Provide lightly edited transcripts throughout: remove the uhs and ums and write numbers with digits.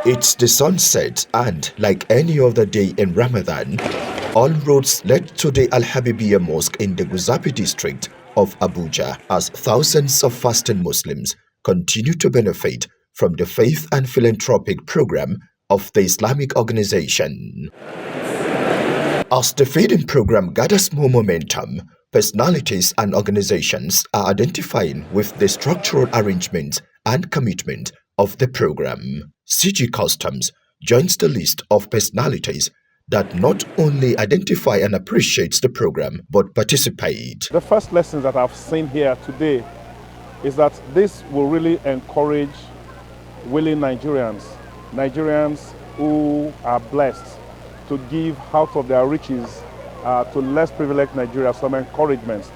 It's the sunset, and like any other day in Ramadan, all roads led to the Al-HABIBIYYAH Mosque in the Guzapi district of Abuja as thousands of fasting Muslims continue to benefit from the faith and philanthropic program of the Islamic organization. As the feeding program gathers more momentum, personalities and organizations are identifying with the structural arrangement and commitment of the program. CG Customs joins the list of personalities that not only identify and appreciates the program but participate. The first lesson that I've seen here today is that this will really encourage willing Nigerians who are blessed to give out of their riches to less privileged Nigeria some encouragement.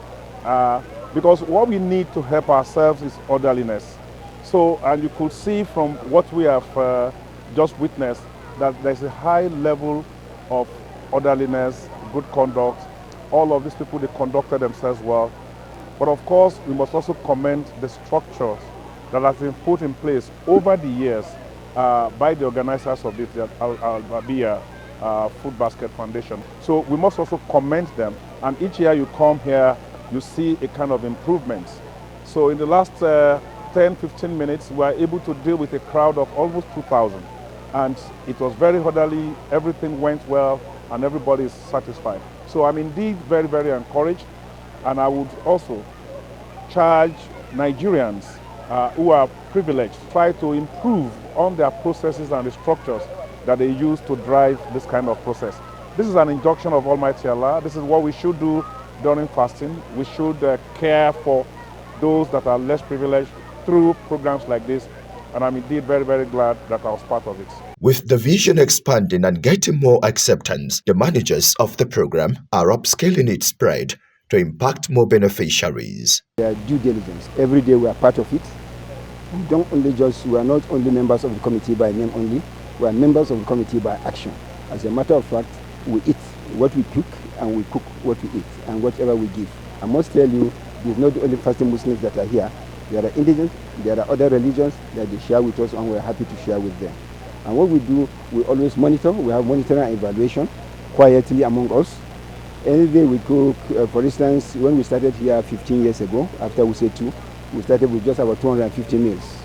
Because what we need to help ourselves is orderliness. So, and you could see from what we have just witnessed that there's a high level of orderliness, good conduct. All of these people, they conducted themselves well. But of course, we must also commend the structures that have been put in place over the years by the organizers of this AL-HABIBIYYAH Food Basket Foundation. So we must also commend them. And each year you come here, you see a kind of improvement. So in the last 10-15 minutes, we were able to deal with a crowd of almost 2,000. And it was very orderly, everything went well, and everybody is satisfied. So I'm indeed very, very encouraged. And I would also charge Nigerians who are privileged, try to improve on their processes and the structures that they use to drive this kind of process. This is an injunction of Almighty Allah. This is what we should do during fasting. We should care for those that are less privileged through programs like this. And I'm indeed very, very glad that I was part of it. With the vision expanding and getting more acceptance, the managers of the program are upscaling its spread to impact more beneficiaries. Their due diligence. Every day we are part of it. We are not only members of the committee by name only, we are members of the committee by action. As a matter of fact, we eat what we cook and we cook what we eat and whatever we give. I must tell you, these are not the only fasting Muslims that are here. There are indigenous, there are other religions that they share with us, and we're happy to share with them. And what we do, we always monitor. We have monitoring and evaluation quietly among us. Any day we cook, for instance, when we started here 15 years ago, after we said 2, we started with just about 250 meals.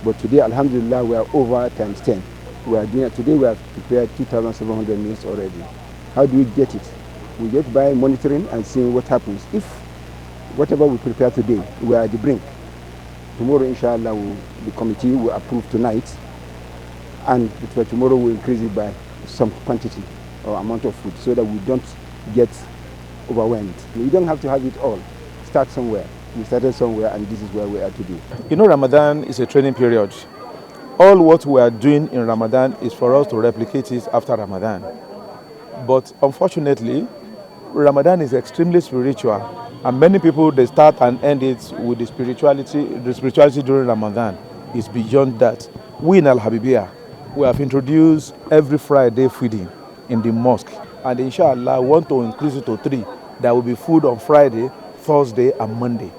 But today, alhamdulillah, we are over times 10. Today we have prepared 2,700 meals already. How do we get it? We get by monitoring and seeing what happens. If whatever we prepare today, we are at the brink. Tomorrow, inshallah, the committee will approve tonight, and for tomorrow we'll increase it by some quantity or amount of food so that we don't get overwhelmed. We don't have to have it all. Start somewhere. We started somewhere, and this is where we are today. You know, Ramadan is a training period. All what we are doing in Ramadan is for us to replicate it after Ramadan. But unfortunately, Ramadan is extremely spiritual. And many people, they start and end it with the spirituality. The spirituality during Ramadan is beyond that. We in Al-HABIBIYYAH, we have introduced every Friday feeding in the mosque. And inshallah, we want to increase it to 3. There will be food on Friday, Thursday, and Monday.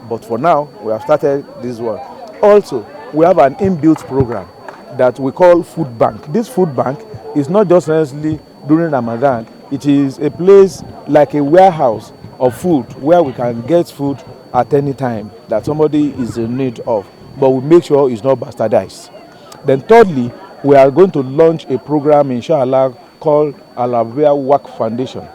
But for now, we have started this one. Also, we have an inbuilt program that we call Food Bank. This food bank is not just necessarily during Ramadan. It is a place like a warehouse of food where we can get food at any time that somebody is in need of, but we make sure it's not bastardized. Then thirdly, we are going to launch a program, inshallah, called AL-HABIBIYYAH Work Foundation.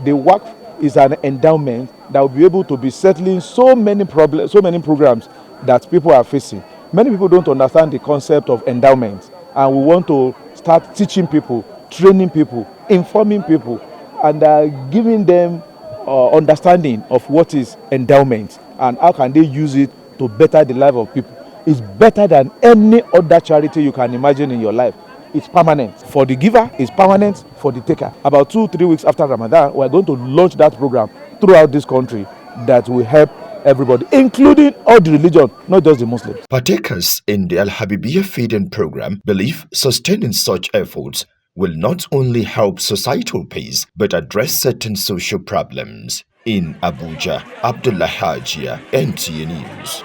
The work is an endowment that will be able to be settling so many programs that people are facing. Many people don't understand the concept of endowment, and we want to start teaching people, training people, informing people, and giving them understanding of what is endowment and how can they use it to better the life of people. It's better than any other charity you can imagine in your life. It's permanent. For the giver, it's permanent for the taker. About 2-3 weeks after Ramadan, we're going to launch that program throughout this country that will help everybody, including all the religion, not just the Muslims. Partakers in the Al-HABIBIYYAH feeding program believe sustaining such efforts will not only help societal peace but address certain social problems. In Abuja, Abdullah Hajia, NTA News.